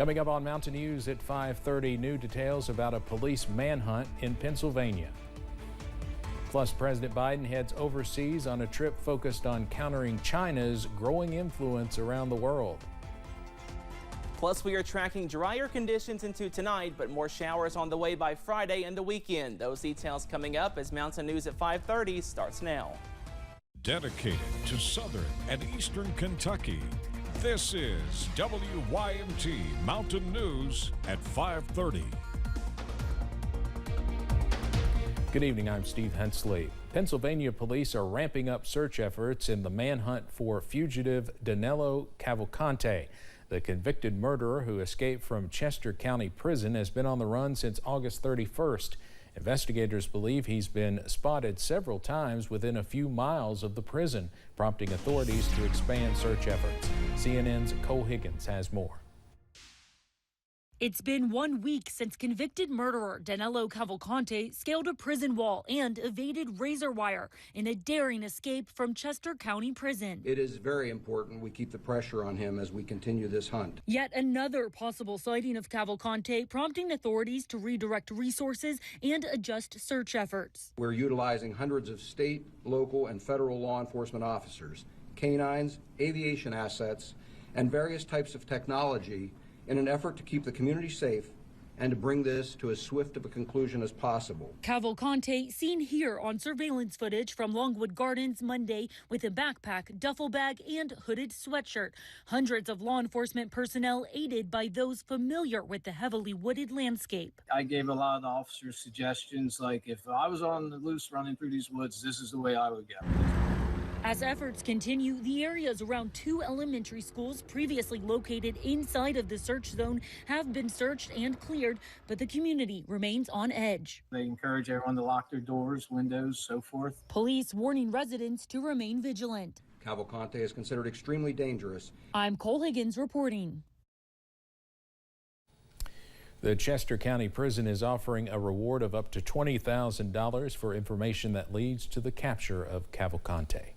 Coming up on Mountain News at 5:30, new details about a police manhunt in Pennsylvania. Plus, President Biden heads overseas on a trip focused on countering China's growing influence around the world. Plus, we are tracking drier conditions into tonight, but more showers on the way by Friday and the weekend. Those details coming up as Mountain News at 5:30 starts now. Dedicated to Southern and Eastern Kentucky, this is WYMT Mountain News at 5:30. Good evening, I'm Steve Hensley. Pennsylvania police are ramping up search efforts in the manhunt for fugitive Danilo Cavalcante. The convicted murderer who escaped from Chester County Prison has been on the run since August 31st. Investigators believe he's been spotted several times within a few miles of the prison, prompting authorities to expand search efforts. CNN's Cole Higgins has more. It's been 1 week since convicted murderer Danilo Cavalcante scaled a prison wall and evaded razor wire in a daring escape from Chester County Prison. It is very important we keep the pressure on him as we continue this hunt. Yet another possible sighting of Cavalcante, prompting authorities to redirect resources and adjust search efforts. We're utilizing hundreds of state, local, and federal law enforcement officers, canines, aviation assets, and various types of technology in an effort to keep the community safe and to bring this to as swift of a conclusion as possible. Cavalcante seen here on surveillance footage from Longwood Gardens Monday with a backpack, duffel bag, and hooded sweatshirt. Hundreds of law enforcement personnel aided by those familiar with the heavily wooded landscape. I gave a lot of the officers suggestions like if I was on the loose running through these woods, this is the way I would go. As efforts continue, the areas around 2 elementary schools previously located inside of the search zone have been searched and cleared, but the community remains on edge. They encourage everyone to lock their doors, windows, so forth. Police warning residents to remain vigilant. Cavalcante is considered extremely dangerous. I'm Cole Higgins reporting. The Chester County Prison is offering a reward of up to $20,000 for information that leads to the capture of Cavalcante.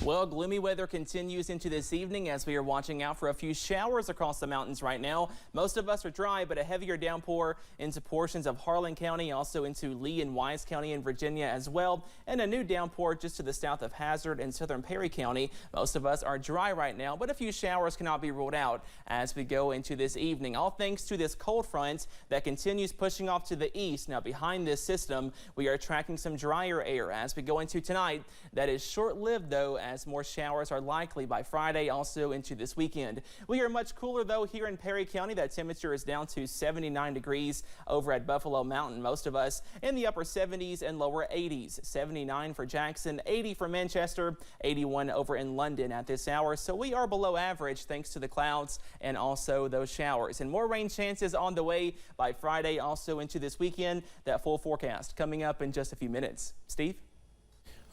Well, gloomy weather continues into this evening as we are watching out for a few showers across the mountains right now. Most of us are dry, but a heavier downpour into portions of Harlan County, also into Lee and Wise County in Virginia as well, and a new downpour just to the south of Hazard and southern Perry County. Most of us are dry right now, but a few showers cannot be ruled out as we go into this evening, all thanks to this cold front that continues pushing off to the east. Now, behind this system, we are tracking some drier air as we go into tonight. That is short-lived, though, as more showers are likely by Friday, also into this weekend. We are much cooler, though, here in Perry County. That temperature is down to 79 degrees over at Buffalo Mountain. Most of us in the upper 70s and lower 80s. 79 for Jackson, 80 for Manchester, 81 over in London at this hour. So we are below average thanks to the clouds and also those showers. And more rain chances on the way by Friday, also into this weekend. That full forecast coming up in just a few minutes. Steve?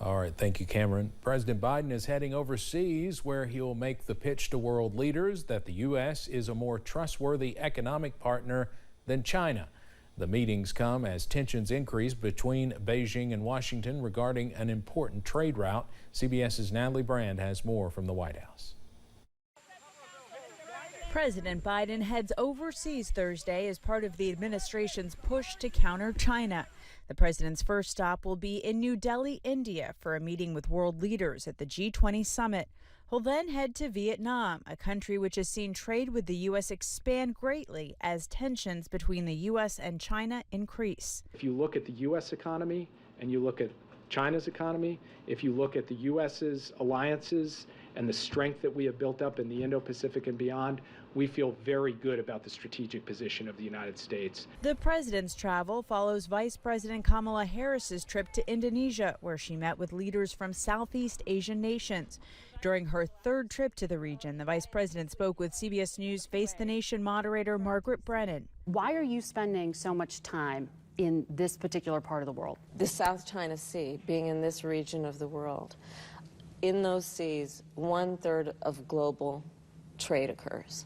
All right, thank you, Cameron. President Biden is heading overseas where he will make the pitch to world leaders that the U.S. is a more trustworthy economic partner than China. The meetings come as tensions increase between Beijing and Washington regarding an important trade route. CBS's Natalie Brand has more from the White House. President Biden heads overseas Thursday as part of the administration's push to counter China. The president's first stop will be in New Delhi, India, for a meeting with world leaders at the G20 summit. He'll then head to Vietnam, a country which has seen trade with the U.S. expand greatly as tensions between the U.S. and China increase. If you look at the U.S. economy and you look at China's economy, if you look at the U.S.'s alliances and the strength that we have built up in the Indo-Pacific and beyond, we feel very good about the strategic position of the United States. The president's travel follows Vice President Kamala Harris's trip to Indonesia, where she met with leaders from Southeast Asian nations. During her third trip to the region, the vice president spoke with CBS News Face the Nation moderator Margaret Brennan. Why are you spending so much time in this particular part of the world? The South China Sea, being in this region of the world, in those seas, 1/3 of global trade occurs.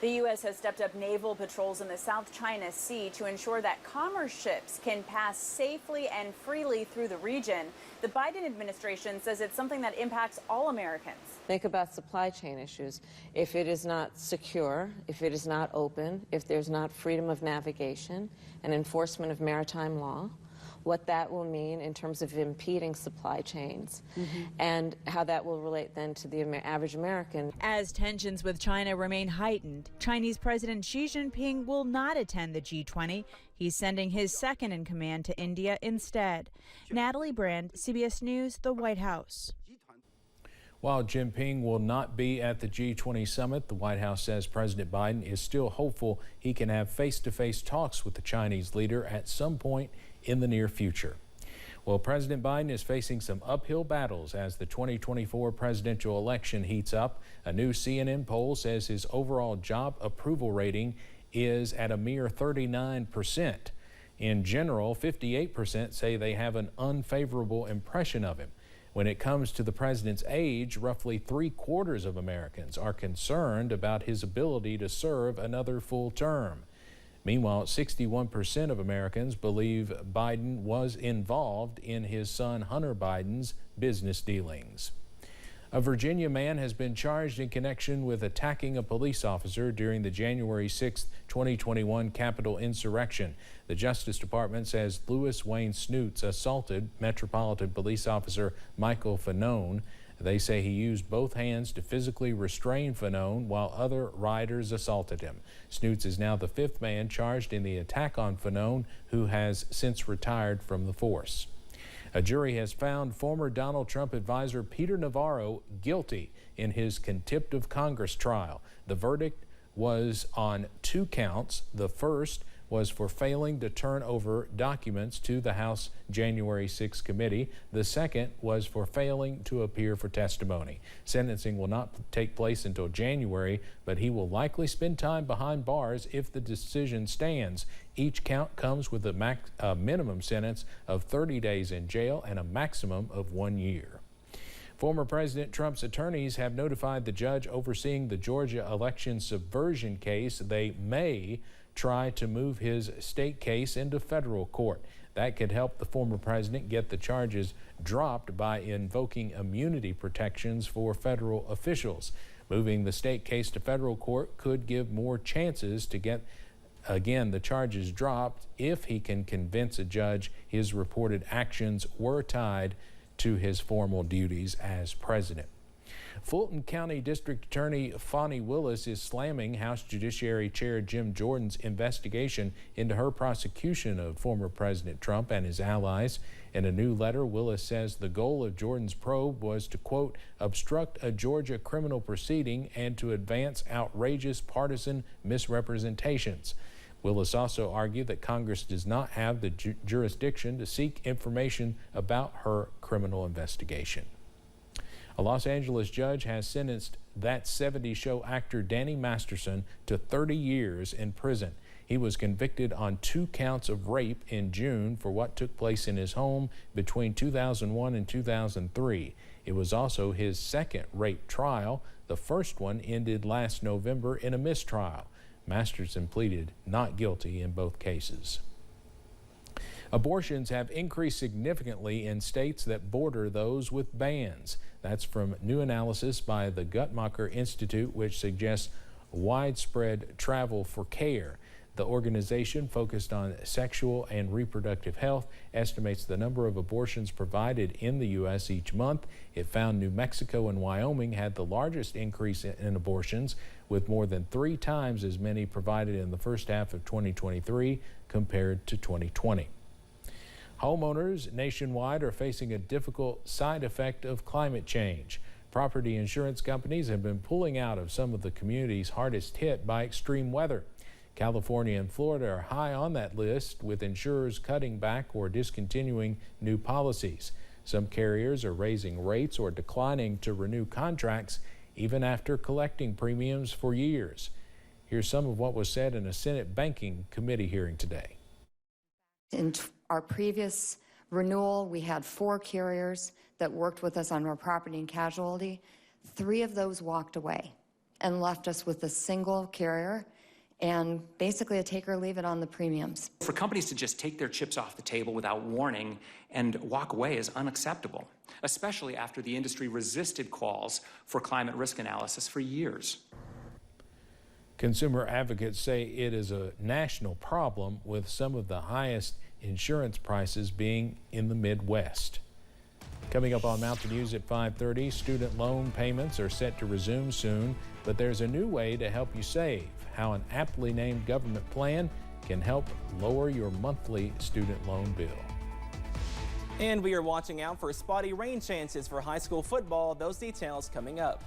The U.S. has stepped up naval patrols in the South China Sea to ensure that commerce ships can pass safely and freely through the region. The Biden administration says it's something that impacts all Americans. Think about supply chain issues. If it is not secure, if it is not open, if there's not freedom of navigation and enforcement of maritime law, what that will mean in terms of impeding supply chains and how that will relate then to the average American. As tensions with China remain heightened, Chinese President Xi Jinping will not attend the G20. He's sending his second in command to India instead. Natalie Brand, CBS News, the White House. While Jinping will not be at the G20 summit, the White House says President Biden is still hopeful he can have face-to-face talks with the Chinese leader at some point in the near future. Well, President Biden is facing some uphill battles as the 2024 presidential election heats up. A new CNN poll says his overall job approval rating is at a mere 39%. In general, 58% say they have an unfavorable impression of him. When it comes to the president's age, roughly 3/4 of Americans are concerned about his ability to serve another full term. Meanwhile, 61% of Americans believe Biden was involved in his son Hunter Biden's business dealings. A Virginia man has been charged in connection with attacking a police officer during the January 6, 2021 Capitol insurrection. The Justice Department says Louis Wayne Snoots assaulted Metropolitan Police Officer Michael Fanone. They say he used both hands to physically restrain Fanone while other rioters assaulted him. Snoots is now the 5th man charged in the attack on Fanone, who has since retired from the force. A jury has found former Donald Trump advisor Peter Navarro guilty in his contempt of Congress trial. The verdict was on 2 counts. The first was for failing to turn over documents to the House January 6 committee. The second was for failing to appear for testimony. Sentencing will not take place until January, but he will likely spend time behind bars if the decision stands. Each count comes with a minimum sentence of 30 days in jail and a maximum of 1 year. Former President Trump's attorneys have notified the judge overseeing the Georgia election subversion case they may try to move his state case into federal court. That could help the former president get the charges dropped by invoking immunity protections for federal officials. Moving the state case to federal court could give more chances to get, again, the charges dropped if he can convince a judge his reported actions were tied to his formal duties as president. Fulton County District Attorney Fani Willis is slamming House Judiciary Chair Jim Jordan's investigation into her prosecution of former President Trump and his allies. In a new letter, Willis says the goal of Jordan's probe was to, quote, obstruct a Georgia criminal proceeding and to advance outrageous partisan misrepresentations. Willis also argued that Congress does not have the jurisdiction to seek information about her criminal investigation. A Los Angeles judge has sentenced That 70s Show actor Danny Masterson to 30 years in prison. He was convicted on 2 counts of rape in June for what took place in his home between 2001 and 2003. It was also his second rape trial. The first one ended last November in a mistrial. Masterson pleaded not guilty in both cases. Abortions have increased significantly in states that border those with bans. That's from new analysis by the Guttmacher Institute, which suggests widespread travel for care. The organization, focused on sexual and reproductive health, estimates the number of abortions provided in the U.S. each month. It found New Mexico and Wyoming had the largest increase in abortions, with more than 3 times as many provided in the first half of 2023 compared to 2020. Homeowners nationwide are facing a difficult side effect of climate change. Property insurance companies have been pulling out of some of the communities hardest hit by extreme weather. California and Florida are high on that list, with insurers cutting back or discontinuing new policies. Some carriers are raising rates or declining to renew contracts even after collecting premiums for years. Here's some of what was said in a Senate Banking Committee hearing today. In our previous renewal, we had 4 carriers that worked with us on our property and casualty. 3 of those walked away. and left us with a single carrier and basically a take or leave it on the premiums. For companies to just take their chips off the table without warning and walk away is unacceptable, especially after the industry resisted calls for climate risk analysis for years. Consumer advocates say it is a national problem, with some of the highest insurance prices being in the Midwest. Coming up on Mountain News at 5:30, student loan payments are set to resume soon, but there's a new way to help you save. How an aptly named government plan can help lower your monthly student loan bill. And we are watching out for spotty rain chances for high school football. Those details coming up.